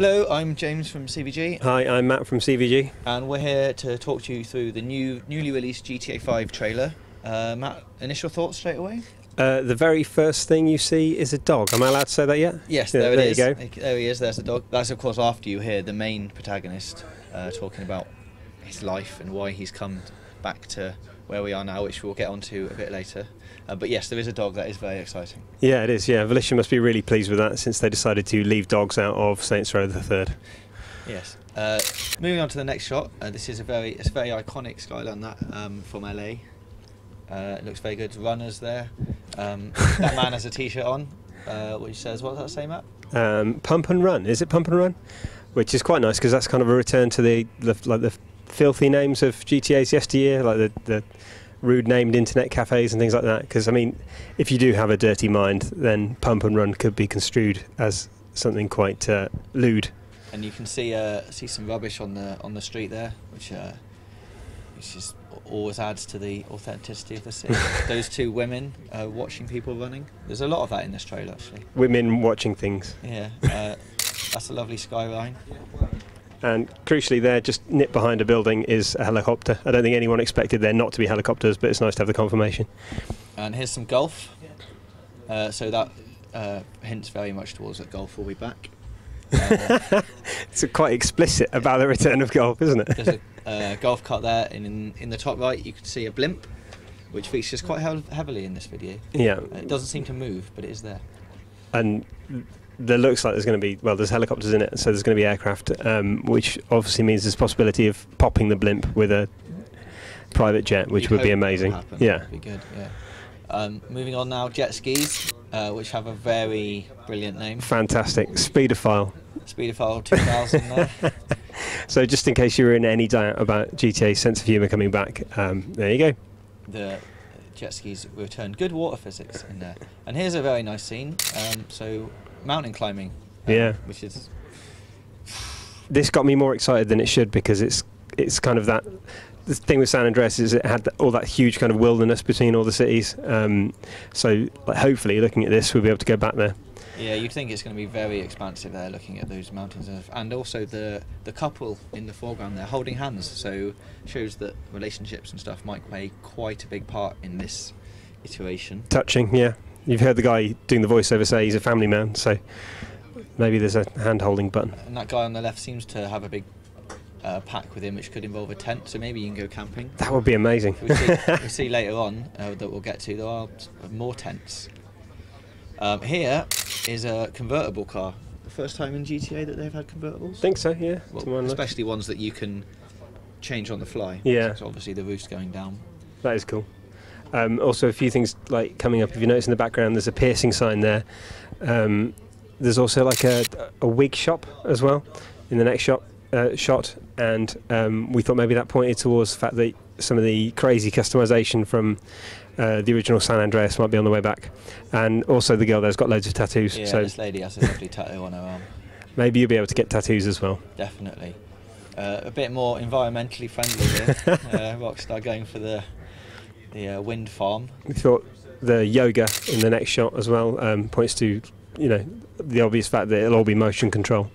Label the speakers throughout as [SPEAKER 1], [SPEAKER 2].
[SPEAKER 1] Hello, I'm James from CVG.
[SPEAKER 2] Hi, I'm Matt from CVG.
[SPEAKER 1] And we're here to talk to you through the newly released GTA 5 trailer. Matt, initial thoughts straight away?
[SPEAKER 2] The very first thing you see is a dog. Am I allowed to say that yet?
[SPEAKER 1] Yes,
[SPEAKER 2] yeah,
[SPEAKER 1] there it is.
[SPEAKER 2] You go.
[SPEAKER 1] There he is, there's the dog. That's of course after you hear the main protagonist talking about his life and why he's come back to where we are now, which we'll get onto a bit later. But yes, there is a dog. That is very exciting.
[SPEAKER 2] Yeah, it is. Yeah, Volition must be really pleased with that since they decided to leave dogs out of Saints Row the Third.
[SPEAKER 1] Yes. Moving on to the next shot. This is a very iconic skyline that from LA. It looks very good. Runners there. That man has a T-shirt on, which says, what does that say, Matt?
[SPEAKER 2] Pump and Run. Is it Pump and Run? Which is quite nice because that's kind of a return to the filthy names of GTA's yesteryear, like the rude named internet cafes and things like that. Because I mean, if you do have a dirty mind, then Pump and Run could be construed as something quite lewd. And
[SPEAKER 1] you can see some rubbish on the street there, which just always adds to the authenticity of the city. Those two women watching people running. There's a lot of that in this trailer, actually.
[SPEAKER 2] Women watching things.
[SPEAKER 1] Yeah, that's a lovely skyline.
[SPEAKER 2] And crucially there, just nipped behind a building, is a helicopter. I don't think anyone expected there not to be helicopters, but it's nice to have the confirmation. And
[SPEAKER 1] here's some golf. So that hints very much towards that golf will be back.
[SPEAKER 2] It's quite explicit about the return of golf, isn't it?
[SPEAKER 1] There's a golf cart there, and in the top right you can see a blimp, which features quite heavily in this video.
[SPEAKER 2] Yeah.
[SPEAKER 1] It doesn't seem to move, but it is there.
[SPEAKER 2] And there looks like there's going to be, well, there's helicopters in it, so there's going to be aircraft, which obviously means there's a possibility of popping the blimp with a private jet, which would be amazing. Yeah.
[SPEAKER 1] That'd be good, yeah. Moving on now, jet skis, which have a very brilliant name.
[SPEAKER 2] Fantastic. Speedophile.
[SPEAKER 1] Speedophile 2000 there.
[SPEAKER 2] So just in case you were in any doubt about GTA's sense of humour coming back, there you go.
[SPEAKER 1] The jet skis return good water physics in there. And here's a very nice scene. So mountain climbing,
[SPEAKER 2] yeah,
[SPEAKER 1] which is...
[SPEAKER 2] This got me more excited than it should, because it's kind of that... The thing with San Andreas is it had all that huge kind of wilderness between all the cities. So like, hopefully looking at this we'll be able to go back there.
[SPEAKER 1] Yeah, you'd think it's going to be very expansive there, looking at those mountains, and also the couple in the foreground there holding hands, so shows that relationships and stuff might play quite a big part in this iteration.
[SPEAKER 2] Touching, yeah. You've heard the guy doing the voiceover say he's a family man, so maybe there's a hand-holding button.
[SPEAKER 1] And that guy on the left seems to have a big pack with him, which could involve a tent, so maybe you can go camping.
[SPEAKER 2] That would be amazing.
[SPEAKER 1] We see later on that we'll get to, there are more tents. Here is a convertible car. The first time in GTA that they've had convertibles?
[SPEAKER 2] I think so, yeah.
[SPEAKER 1] Well, especially ones that you can change on the fly.
[SPEAKER 2] Yeah.
[SPEAKER 1] So obviously the roof's going down.
[SPEAKER 2] That is cool. Also a few things like coming up, if you notice in the background there's a piercing sign there. There's also like a wig shop as well in the next shot, and we thought maybe that pointed towards the fact that some of the crazy customization from the original San Andreas might be on the way back. And also the girl there's got loads of tattoos.
[SPEAKER 1] Yeah,
[SPEAKER 2] so
[SPEAKER 1] this lady has a lovely tattoo on her arm.
[SPEAKER 2] Maybe you'll be able to get tattoos as well.
[SPEAKER 1] Definitely. A bit more environmentally friendly here. Rockstar going for the wind farm.
[SPEAKER 2] We thought the yoga in the next shot as well points to, you know, the obvious fact that it'll all be motion control.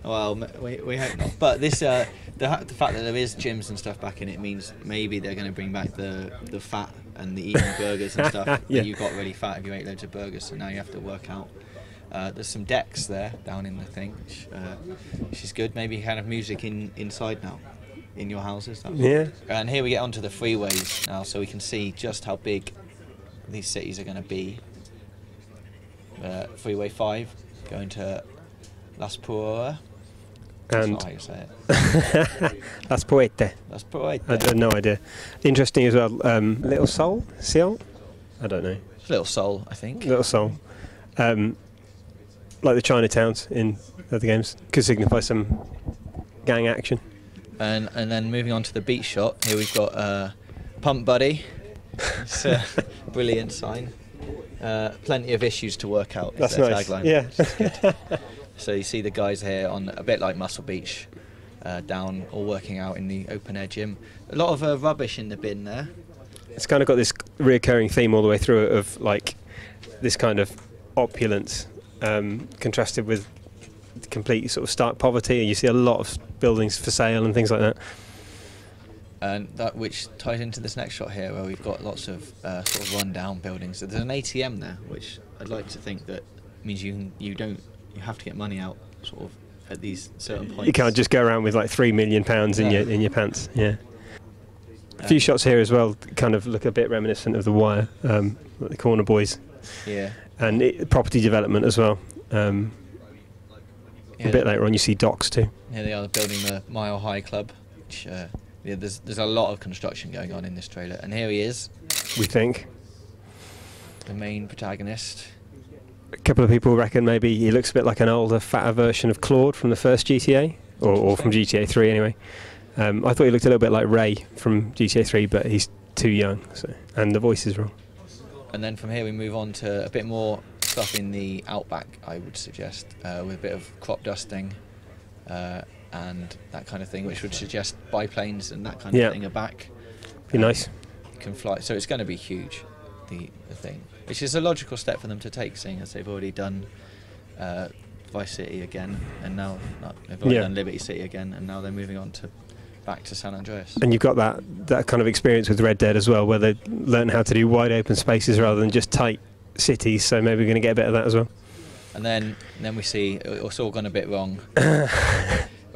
[SPEAKER 1] Well, we hope not. But this, the fact that there is gyms and stuff back in it means maybe they're going to bring back the fat and the eating burgers and stuff.
[SPEAKER 2] Yeah.
[SPEAKER 1] You got really fat if you ate loads of burgers, so now you have to work out. There's some decks there down in the thing, which is good. Maybe kind of music inside now in your houses.
[SPEAKER 2] Yeah.
[SPEAKER 1] And here we get onto the freeways now, so we can see just how big these cities are going to be. Freeway 5 going to Las Puertas. That's not how you say it.
[SPEAKER 2] Las Puertas.
[SPEAKER 1] Las Puertas.
[SPEAKER 2] I had no idea. Interesting as well. Little Seoul? Seoul? I don't know.
[SPEAKER 1] Little Seoul, I think.
[SPEAKER 2] Little Seoul. Like the Chinatowns in other games. Could signify some gang action.
[SPEAKER 1] And then moving on to the beach shot. Here we've got Pump Buddy. It's a brilliant sign. Plenty of issues to work out.
[SPEAKER 2] That's nice.
[SPEAKER 1] Tagline.
[SPEAKER 2] Yeah.
[SPEAKER 1] Good. So you see the guys here on a bit like Muscle Beach, down all working out in the open air gym. A lot of rubbish in the bin there.
[SPEAKER 2] It's kind of got this reoccurring theme all the way through it of like this kind of opulence contrasted with complete sort of stark poverty, and you see a lot of buildings for sale and things like that.
[SPEAKER 1] And that which ties into this next shot here, where we've got lots of sort of run-down buildings. So there's an ATM there, which I'd like to think that means you have to get money out sort of at these certain points.
[SPEAKER 2] You can't just go around with like £3 million in your pants. Yeah. A few shots here as well, kind of look a bit reminiscent of The Wire, like the Corner Boys.
[SPEAKER 1] Yeah.
[SPEAKER 2] And property development as well. A bit later on, you see docks too.
[SPEAKER 1] Yeah, they are building the Mile High Club, which. Yeah, there's a lot of construction going on in this trailer, and here he is.
[SPEAKER 2] We think
[SPEAKER 1] the main protagonist.
[SPEAKER 2] A couple of people reckon maybe he looks a bit like an older, fatter version of Claude from the first GTA, or from GTA 3 anyway. I thought he looked a little bit like Ray from GTA 3, but he's too young, and the voice is wrong.
[SPEAKER 1] And then from here we move on to a bit more stuff in the outback, I would suggest, with a bit of crop dusting. And that kind of thing, which would suggest biplanes and that kind of thing are back.
[SPEAKER 2] Be nice.
[SPEAKER 1] You can fly, so it's going to be huge, the thing, which is a logical step for them to take, seeing as they've already done Vice City again, and now they've already done Liberty City again, and now they're moving on to back to San Andreas.
[SPEAKER 2] And you've got that kind of experience with Red Dead as well, where they learn how to do wide open spaces rather than just tight cities. So maybe we're going to get a bit of that as well.
[SPEAKER 1] And then we see it's all gone a bit wrong.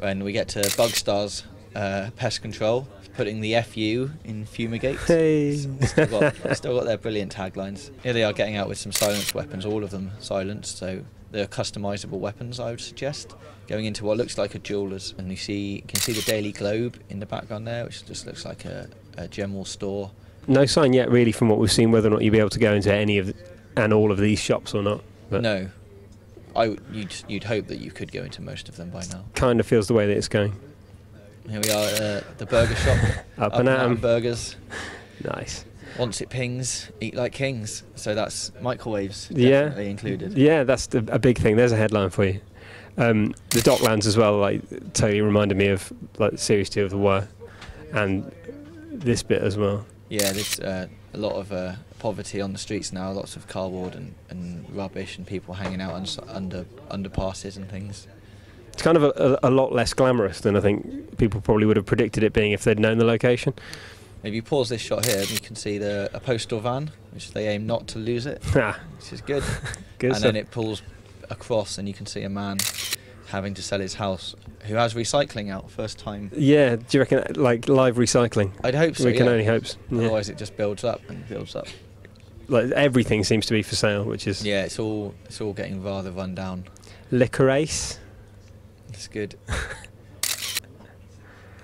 [SPEAKER 1] When we get to Bugstar's pest control, putting the FU in fumigate.
[SPEAKER 2] Hey.
[SPEAKER 1] Still got their brilliant taglines. Here they are getting out with some silenced weapons, all of them silenced, so they're customisable weapons, I would suggest. Going into what looks like a jeweller's, and you can see the Daily Globe in the background there, which just looks like a general store.
[SPEAKER 2] No sign yet, really, from what we've seen, whether or not you'll be able to go into any of and all of these shops or not. But
[SPEAKER 1] no. You'd hope that you could go into most of them by now.
[SPEAKER 2] Kind of feels the way that it's going.
[SPEAKER 1] Here we are at the burger shop.
[SPEAKER 2] Up and at 'em.
[SPEAKER 1] Burgers.
[SPEAKER 2] Nice.
[SPEAKER 1] Once it pings, eat like kings. So that's microwaves definitely included.
[SPEAKER 2] Yeah, that's a big thing. There's a headline for you. The Docklands as well, like, totally reminded me of like Series 2 of The Wire, and this bit as well.
[SPEAKER 1] Yeah, there's a lot of poverty on the streets now, lots of cardboard and rubbish and people hanging out under underpasses and things.
[SPEAKER 2] It's kind of a lot less glamorous than I think people probably would have predicted it being if they'd known the location.
[SPEAKER 1] If you pause this shot here, you can see a postal van, which they aim not to lose it, which is good.
[SPEAKER 2] Good
[SPEAKER 1] and
[SPEAKER 2] stuff.
[SPEAKER 1] then it pulls across and you can see a man having to sell his house who has recycling out first time.
[SPEAKER 2] Yeah, do you reckon like live recycling?
[SPEAKER 1] I'd hope so.
[SPEAKER 2] We can only hope. Yeah.
[SPEAKER 1] Otherwise, it just builds up and builds up.
[SPEAKER 2] Like everything seems to be for sale, which is
[SPEAKER 1] it's all getting rather run down.
[SPEAKER 2] Licorice.
[SPEAKER 1] It's good.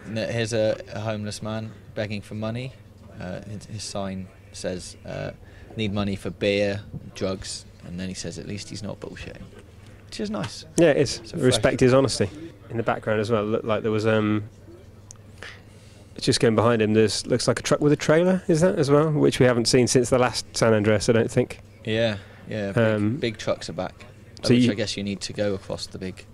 [SPEAKER 1] Here's a homeless man begging for money. His sign says need money for beer, drugs, and then he says at least he's not bullshitting, which is nice.
[SPEAKER 2] Yeah, it is. Respect his honesty. In the background as well, it looked like there was just going behind him, looks like a truck with a trailer, is that as well? Which we haven't seen since the last San Andreas, I don't think.
[SPEAKER 1] Yeah, big trucks are back.
[SPEAKER 2] So
[SPEAKER 1] which I guess you need to go across the big,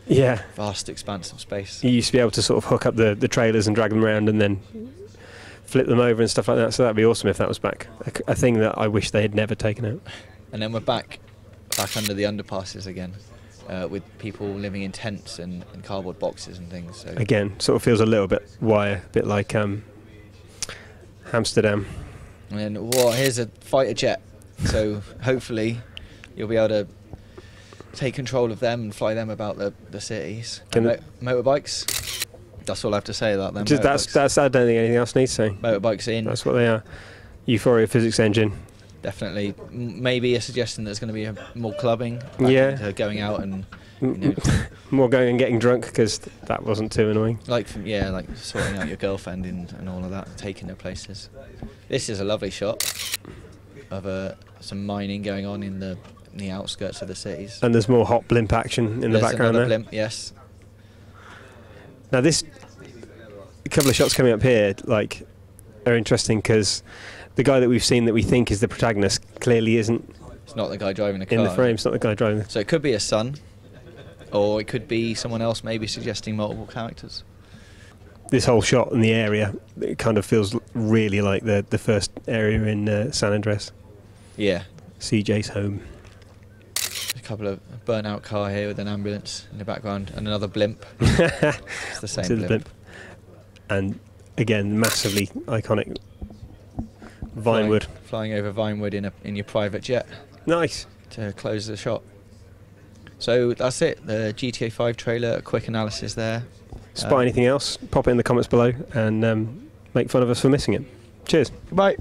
[SPEAKER 1] vast expanse of space.
[SPEAKER 2] You used to be able to sort of hook up the trailers and drag them around and then flip them over and stuff like that, so that'd be awesome if that was back. A thing that I wish they had never taken out.
[SPEAKER 1] And then we're back under the underpasses again. With people living in tents and cardboard boxes and things. So
[SPEAKER 2] again, sort of feels a little bit Wire, a bit like Amsterdam.
[SPEAKER 1] And then, here's a fighter jet. So hopefully you'll be able to take control of them and fly them about the cities. Motorbikes. That's all I have to say about them.
[SPEAKER 2] That's I don't think anything else needs saying.
[SPEAKER 1] Motorbikes in.
[SPEAKER 2] That's what they are. Euphoria physics engine.
[SPEAKER 1] Definitely. Maybe a suggestion there's going to be more clubbing. Going out and
[SPEAKER 2] more going and getting drunk, because that wasn't too annoying.
[SPEAKER 1] Like sorting out your girlfriend and all of that, taking her places. This is a lovely shot of some mining going on in the outskirts of the cities.
[SPEAKER 2] And there's more hot blimp action in the background there.
[SPEAKER 1] Blimp, yes.
[SPEAKER 2] Now a couple of shots coming up here are interesting, because the guy that we've seen that we think is the protagonist clearly isn't.
[SPEAKER 1] It's not the guy driving the car.
[SPEAKER 2] In the frame, it's not the guy driving.
[SPEAKER 1] So it could be a son, or it could be someone else, maybe suggesting multiple characters.
[SPEAKER 2] This whole shot in the area, it kind of feels really like the first area in San Andreas.
[SPEAKER 1] Yeah.
[SPEAKER 2] CJ's home.
[SPEAKER 1] couple of burnt-out car here with an ambulance in the background and another blimp. It's the same blimp.
[SPEAKER 2] And again, massively iconic Vinewood.
[SPEAKER 1] Flying over Vinewood in your private jet.
[SPEAKER 2] Nice.
[SPEAKER 1] To close the shot. So that's it. The GTA 5 trailer, a quick analysis there.
[SPEAKER 2] Spot anything else? Pop it in the comments below and make fun of us for missing it. Cheers.
[SPEAKER 1] Goodbye.